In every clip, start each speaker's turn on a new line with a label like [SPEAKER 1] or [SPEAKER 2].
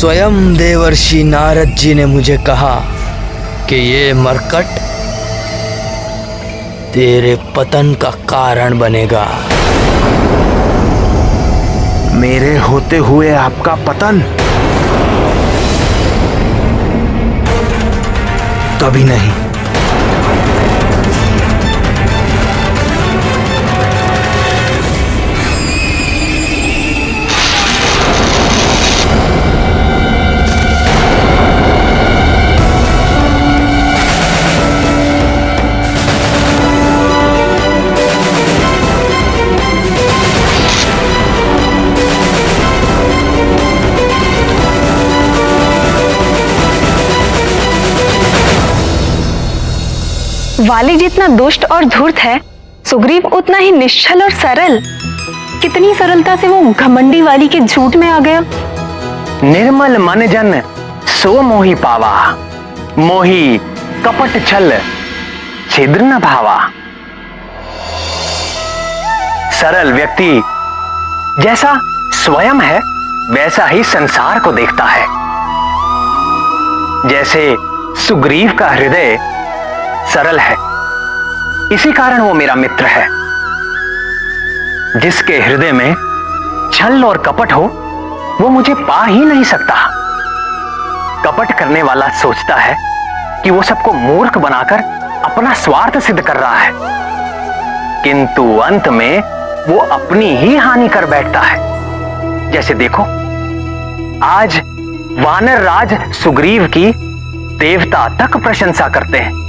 [SPEAKER 1] स्वयं देवर्षि नारद जी ने मुझे कहा कि ये मरकट तेरे पतन का कारण बनेगा।
[SPEAKER 2] मेरे होते हुए आपका पतन? कभी नहीं।
[SPEAKER 3] वाली जितना दुष्ट और धूर्त है, सुग्रीव उतना ही निश्चल और सरल। कितनी सरलता से वो घमंडी वाली के झूठ में आ गया।
[SPEAKER 2] निर्मल मन जन सो मोहि पावा, मोहि कपट छल छिद्र न भावा। सरल व्यक्ति जैसा स्वयं है वैसा ही संसार को देखता है। जैसे सुग्रीव का हृदय सरल है, इसी कारण वो मेरा मित्र है। जिसके हृदय में छल और कपट हो वो मुझे पा ही नहीं सकता। कपट करने वाला सोचता है कि वो सबको मूर्ख बनाकर अपना स्वार्थ सिद्ध कर रहा है, किंतु अंत में वो अपनी ही हानि कर बैठता है। जैसे देखो, आज वानर राज सुग्रीव की देवता तक प्रशंसा करते हैं,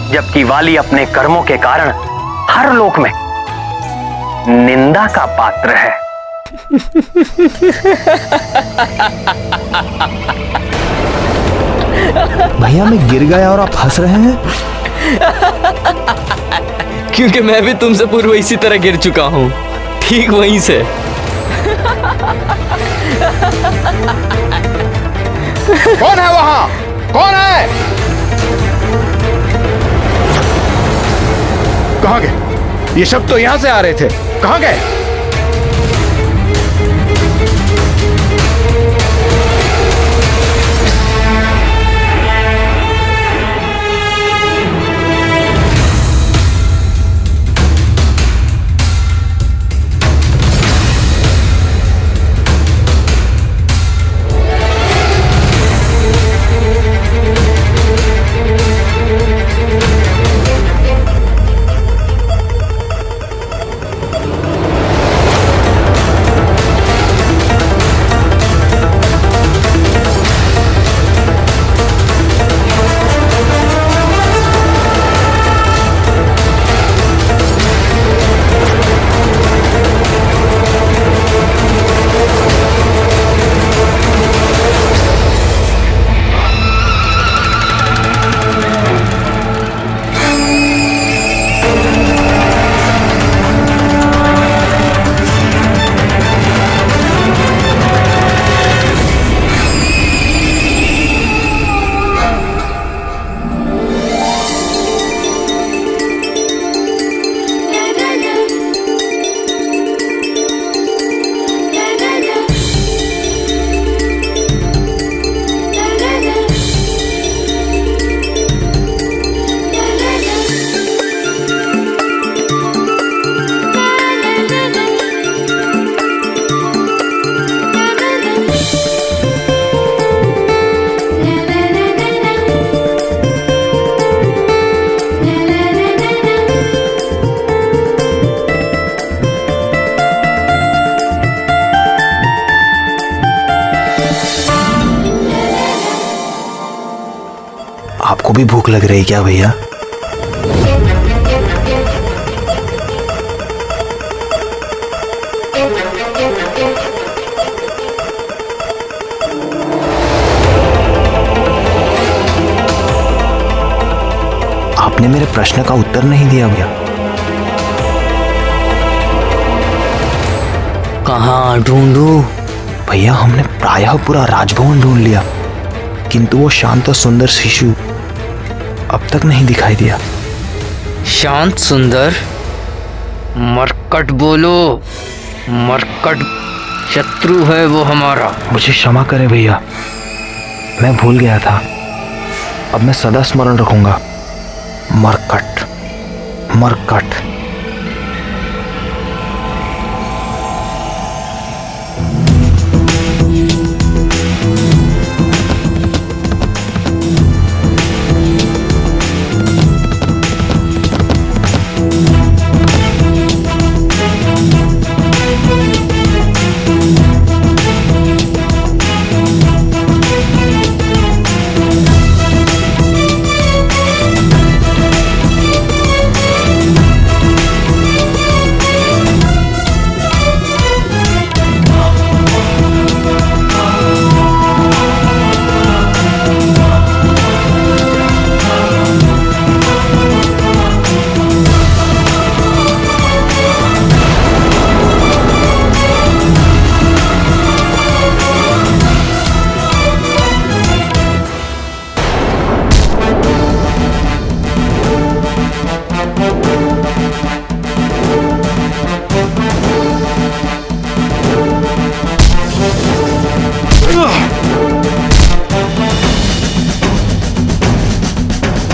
[SPEAKER 2] जबकि वाली अपने कर्मों के कारण हर लोक में निंदा का पात्र है।
[SPEAKER 4] भैया मैं गिर गया और आप हंस रहे हैं?
[SPEAKER 1] क्योंकि मैं भी तुमसे पूर्व इसी तरह गिर चुका हूं, ठीक वहीं से।
[SPEAKER 5] कौन है वहां? कौन है? कहां गए? ये सब तो यहां से आ रहे थे, कहां गए?
[SPEAKER 4] आपको भी भूख लग रही क्या भैया? आपने मेरे प्रश्न का उत्तर नहीं दिया भैया।
[SPEAKER 1] कहाँ ढूंढूं?
[SPEAKER 4] भैया हमने प्रायः पूरा राजभवन ढूंढ लिया, किंतु वो शांत और सुंदर शिशु अब तक नहीं दिखाई दिया।
[SPEAKER 1] शांत सुंदर? मरकट बोलो, मरकट शत्रु है वो हमारा।
[SPEAKER 4] मुझे क्षमा करें भैया, मैं भूल गया था। अब मैं सदा स्मरण रखूंगा। मरकट, मरकट।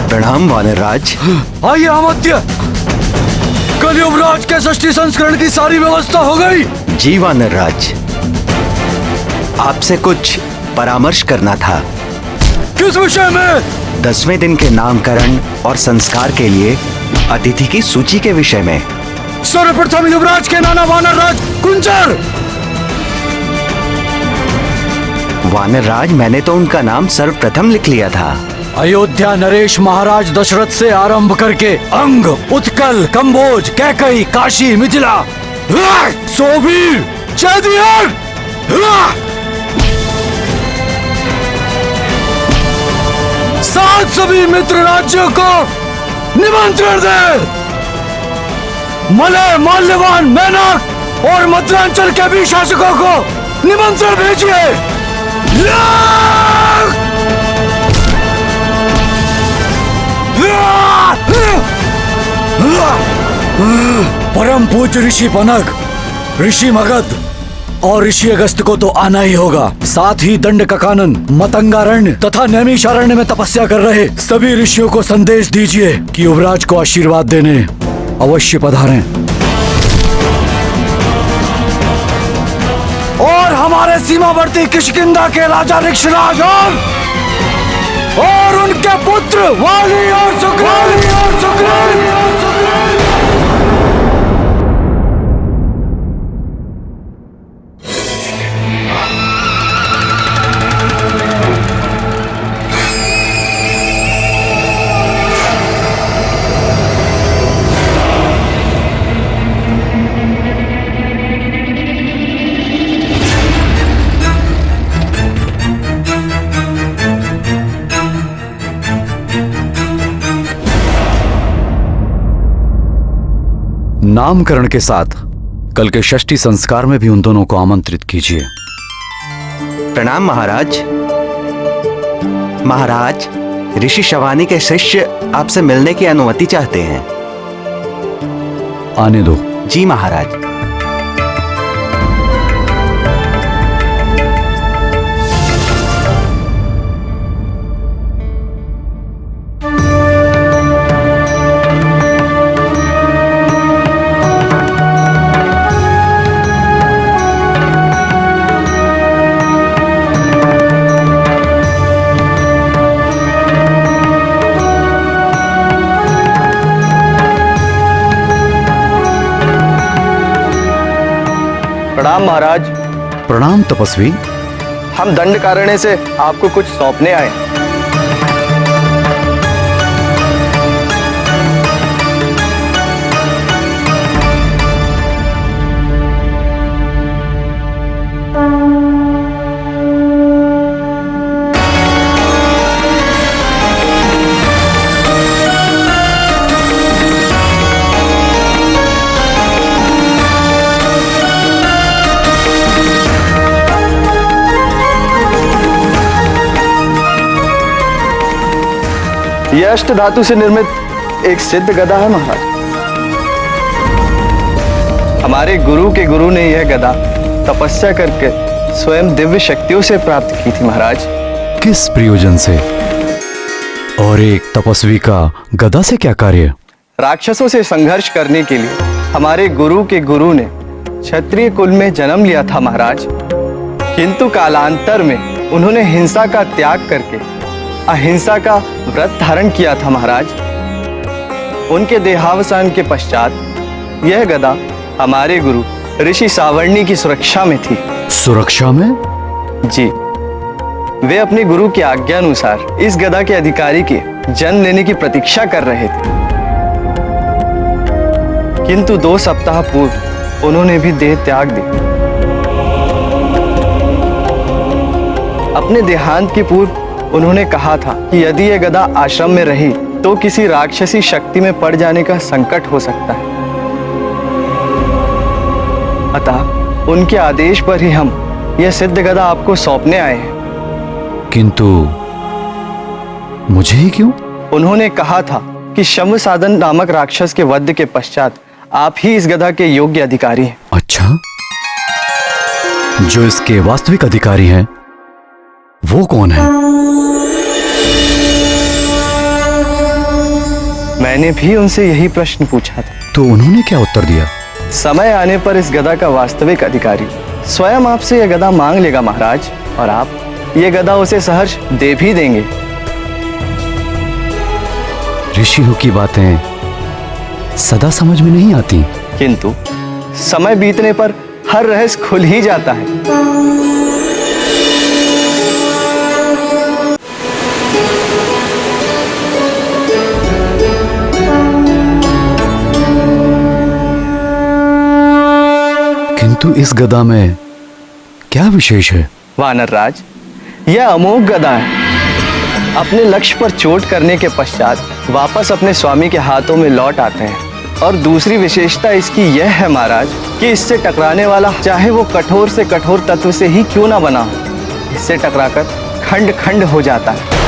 [SPEAKER 6] प्रणाम वानरराज।
[SPEAKER 1] आइए अमात्य, कल युवराज के षष्ठी संस्करण की सारी व्यवस्था हो गई।
[SPEAKER 6] जी वानरराज, आपसे कुछ परामर्श करना था।
[SPEAKER 1] किस विषय में?
[SPEAKER 6] 10वें दिन के नामकरण और संस्कार के लिए अतिथि की सूची के विषय में।
[SPEAKER 1] सर्वप्रथम युवराज के नाना वानरराज कुंजर।
[SPEAKER 6] वानरराज, मैंने तो उनका नाम सर्वप्रथम लिख लिया था।
[SPEAKER 1] अयोध्या नरेश महाराज दशरथ से आरंभ करके अंग, उत्कल, कंबोज, कैकई, काशी, मिथिला, सोबीर, चैदियर, सात सभी मित्र राज्यों को निमंत्रण दे। मलय, माल्यवान, मैनक और मध्यांचल के भी शासकों को निमंत्रण भेजिए। परम पूज्य ऋषि बनक, ऋषि मगध और ऋषि अगस्त को तो आना ही होगा। साथ ही दंडकानन, मतंगारण्य तथा नैमिषारण्य में तपस्या कर रहे सभी ऋषियों को संदेश दीजिए कि युवराज को आशीर्वाद देने अवश्य पधारें। और हमारे सीमावर्ती किष्किंधा के राजा ऋक्षराज और उनके पुत्र वाली और सुग्रीव। नामकरण के साथ कल के षष्ठी संस्कार में भी उन दोनों को आमंत्रित कीजिए।
[SPEAKER 6] प्रणाम महाराज। महाराज, ऋषि शवानी के शिष्य आपसे मिलने की अनुमति चाहते हैं।
[SPEAKER 1] आने दो।
[SPEAKER 6] जी महाराज।
[SPEAKER 7] प्रणाम महाराज।
[SPEAKER 1] प्रणाम तपस्वी।
[SPEAKER 7] हम दंडकारण्य से आपको कुछ सौंपने आए। यह अष्ट धातु से निर्मित एक सिद्ध गदा है महाराज। हमारे गुरु के गुरु ने यह गदा तपस्या करके स्वयं दिव्य शक्तियों से प्राप्त की थी महाराज।
[SPEAKER 1] किस प्रयोजन से? और एक तपस्वी का गदा से क्या कार्य?
[SPEAKER 7] राक्षसों से संघर्ष करने के लिए हमारे गुरु के गुरु ने क्षत्रिय कुल में जन्म लिया था महाराज, किंतु कालांतर में उन्होंने हिंसा का त्याग करके अहिंसा का व्रत धारण किया था महाराज। उनके देहावसान के पश्चात यह गदा हमारे गुरु ऋषि सावर्णी की सुरक्षा में थी।
[SPEAKER 1] सुरक्षा में?
[SPEAKER 7] जी, वे अपने गुरु की आज्ञा अनुसार इस गदा के अधिकारी के जन्म लेने की प्रतीक्षा कर रहे थे, किंतु 2 सप्ताह पूर्व उन्होंने भी देह त्याग दी। अपने देहांत के पूर्व उन्होंने कहा था कि यदि यह गदा आश्रम में रही तो किसी राक्षसी शक्ति में पड़ जाने का संकट हो सकता है। अतः उनके आदेश पर ही हम यह सिद्ध गदा आपको सौंपने आए हैं।
[SPEAKER 1] किंतु मुझे ही क्यों?
[SPEAKER 7] उन्होंने कहा था कि शम्भ साधन नामक राक्षस के वध के पश्चात आप ही इस गदा के योग्य अधिकारी हैं।
[SPEAKER 1] अच्छा, जो इसके वास्तविक अधिकारी हैं वो कौन है?
[SPEAKER 7] मैंने भी उनसे यही प्रश्न पूछा था।
[SPEAKER 1] तो उन्होंने क्या उत्तर दिया?
[SPEAKER 7] समय आने पर इस गदा का वास्तविक अधिकारी स्वयं आपसे यह गदा मांग लेगा महाराज, और आप ये गदा उसे सहर्ष दे भी देंगे।
[SPEAKER 1] ऋषियों की बातें सदा समझ में नहीं आती,
[SPEAKER 7] किंतु समय बीतने पर हर रहस्य खुल ही जाता है।
[SPEAKER 1] किंतु इस गदा में क्या विशेष है?
[SPEAKER 7] वानर राज, यह अमोघ गदा है। अपने लक्ष्य पर चोट करने के पश्चात वापस अपने स्वामी के हाथों में लौट आते हैं। और दूसरी विशेषता इसकी यह है महाराज कि इससे टकराने वाला चाहे वो कठोर से कठोर तत्व से ही क्यों ना बना हो, इससे टकराकर खंड खंड हो जाता है।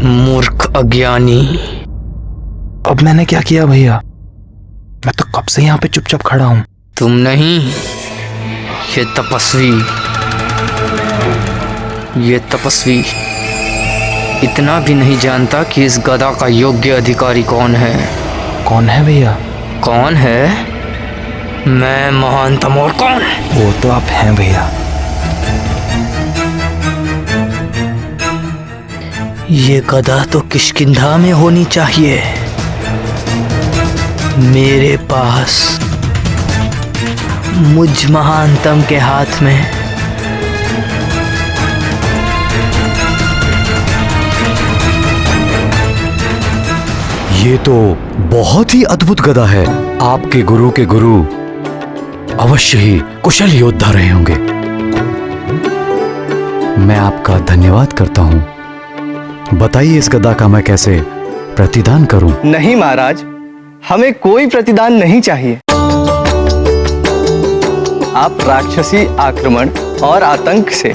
[SPEAKER 4] मूर्ख अज्ञानी। अब मैंने क्या किया भैया? मैं तो कब से यहाँ पे चुपचाप खड़ा हूँ।
[SPEAKER 8] तुम नहीं, ये तपस्वी इतना भी नहीं जानता कि इस गदा का योग्य अधिकारी कौन है।
[SPEAKER 4] कौन है भैया?
[SPEAKER 8] कौन है? मैं महानतम। और कौन?
[SPEAKER 4] वो तो आप हैं भैया।
[SPEAKER 8] ये गदा तो किष्किंधा में होनी चाहिए। मेरे पास मुझ महानतम के हाथ में
[SPEAKER 1] ये तो बहुत ही अद्भुत गदा है। आपके गुरु के गुरु अवश्य ही कुशल योद्धा रहे होंगे। मैं आपका धन्यवाद करता हूं। बताइए इस गदा का मैं कैसे प्रतिदान करूं?
[SPEAKER 7] नहीं महाराज, हमें कोई प्रतिदान नहीं चाहिए। आप राक्षसी आक्रमण और आतंक से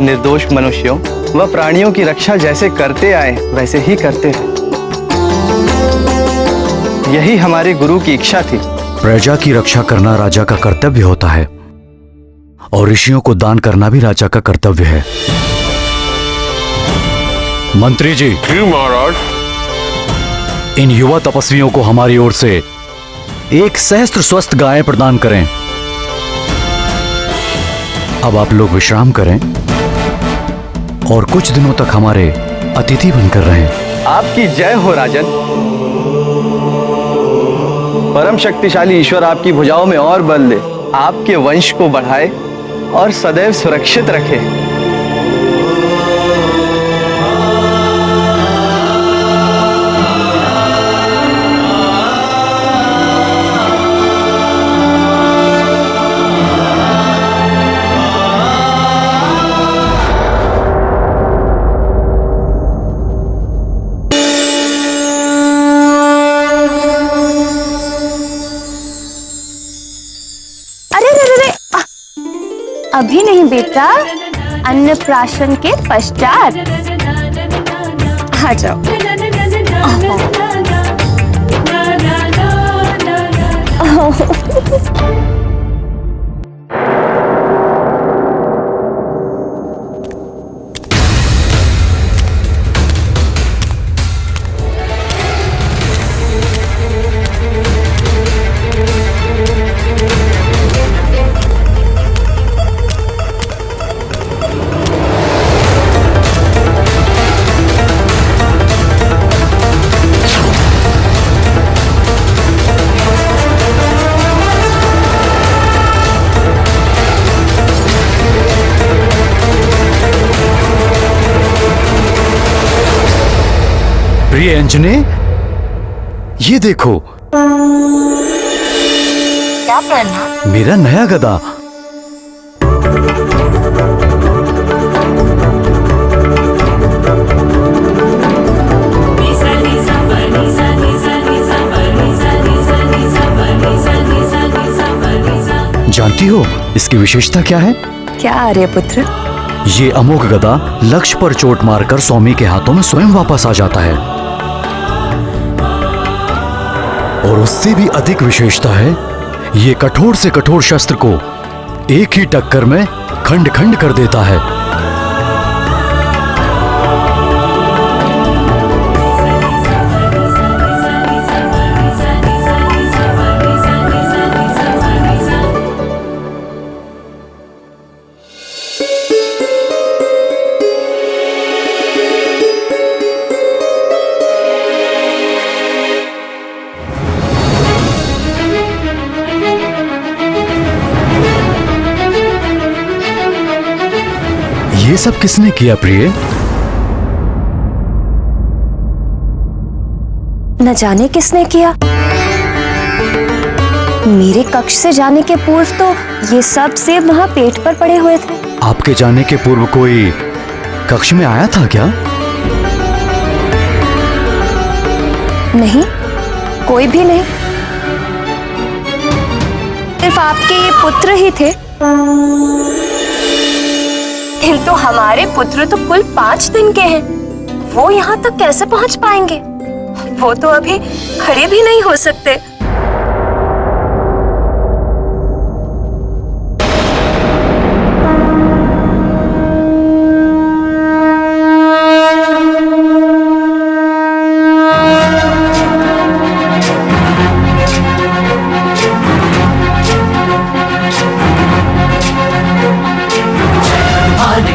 [SPEAKER 7] निर्दोष मनुष्यों व प्राणियों की रक्षा जैसे करते आए वैसे ही करते रहे। यही हमारे गुरु की इच्छा थी।
[SPEAKER 1] प्रजा की रक्षा करना राजा का कर्तव्य होता है और ऋषियों को दान करना भी राजा का कर्तव्य है। मंत्री जी,
[SPEAKER 5] महाराज।
[SPEAKER 1] इन युवा तपस्वियों को हमारी ओर से 1 सहस्त्र स्वस्थ गायें प्रदान करें। अब आप लोग विश्राम करें और कुछ दिनों तक हमारे अतिथि बनकर रहें।
[SPEAKER 7] आपकी जय हो राजन। परम शक्तिशाली ईश्वर आपकी भुजाओं में और बल दे, आपके वंश को बढ़ाए और सदैव सुरक्षित रखे।
[SPEAKER 3] अभी नहीं बेटा, अन्नप्राशन के पश्चात आ जाओ।
[SPEAKER 1] प्रिय अंजने, ये देखो।
[SPEAKER 3] क्या पहना?
[SPEAKER 1] मेरा नया गदा। जानती हो इसकी विशेषता क्या है?
[SPEAKER 3] क्या आर्यपुत्र?
[SPEAKER 1] ये अमोघ गदा लक्ष्य पर चोट मारकर स्वामी के हाथों में स्वयं वापस आ जाता है। और उससे भी अधिक विशेषता है, ये कठोर से कठोर शस्त्र को एक ही टक्कर में खंड खंड कर देता है। ये सब किसने किया प्रिय?
[SPEAKER 3] न जाने किसने किया। मेरे कक्ष से जाने के पूर्व तो ये सब सेब वहां पेट पर पड़े हुए थे।
[SPEAKER 1] आपके जाने के पूर्व कोई कक्ष में आया था क्या?
[SPEAKER 3] नहीं, कोई भी नहीं। सिर्फ आपके ये पुत्र ही थे। किंतु हमारे पुत्र तो कुल 5 दिन के हैं। वो यहाँ तक कैसे पहुँच पाएंगे? वो तो अभी खड़े भी नहीं हो सकते।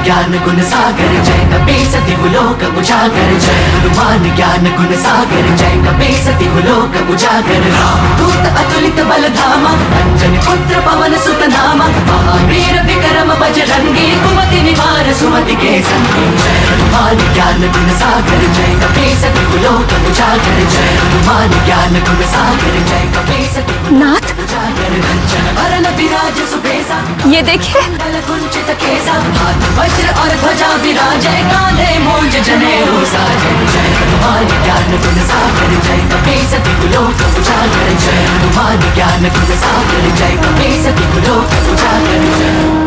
[SPEAKER 9] ज्ञान गुण सागर जय कपीसति गुलोक उजागर जय हनुमान ज्ञान गुण सागर जय कपीसति गुलोक उजागर दूत अतुलित बल धामा अंजनी पुत्र पवन सुत नामा महावीर विक्रम बजरंगी कुमति निवार सुमति के संगी जय हनुमान ज्ञान ज्ञान गुण सागर जय कपीसति लोक उजागर जय हनुमान ज्ञान गुण सागर जय कपीसति
[SPEAKER 3] नाथ
[SPEAKER 9] उजागर कंचन वरन विराज सुबेसा
[SPEAKER 3] ये देखिए
[SPEAKER 9] मंगल कुंचित केसा हाथ वज्र और ध्वजा विराजै कांधे मूंज जनेऊ साजै जय हनुमान ज्ञान गुण सागर जय कपीसति लोक उजागर जय हनुमान ज्ञान गुण सागर जय कपीसति लोक उजागर जय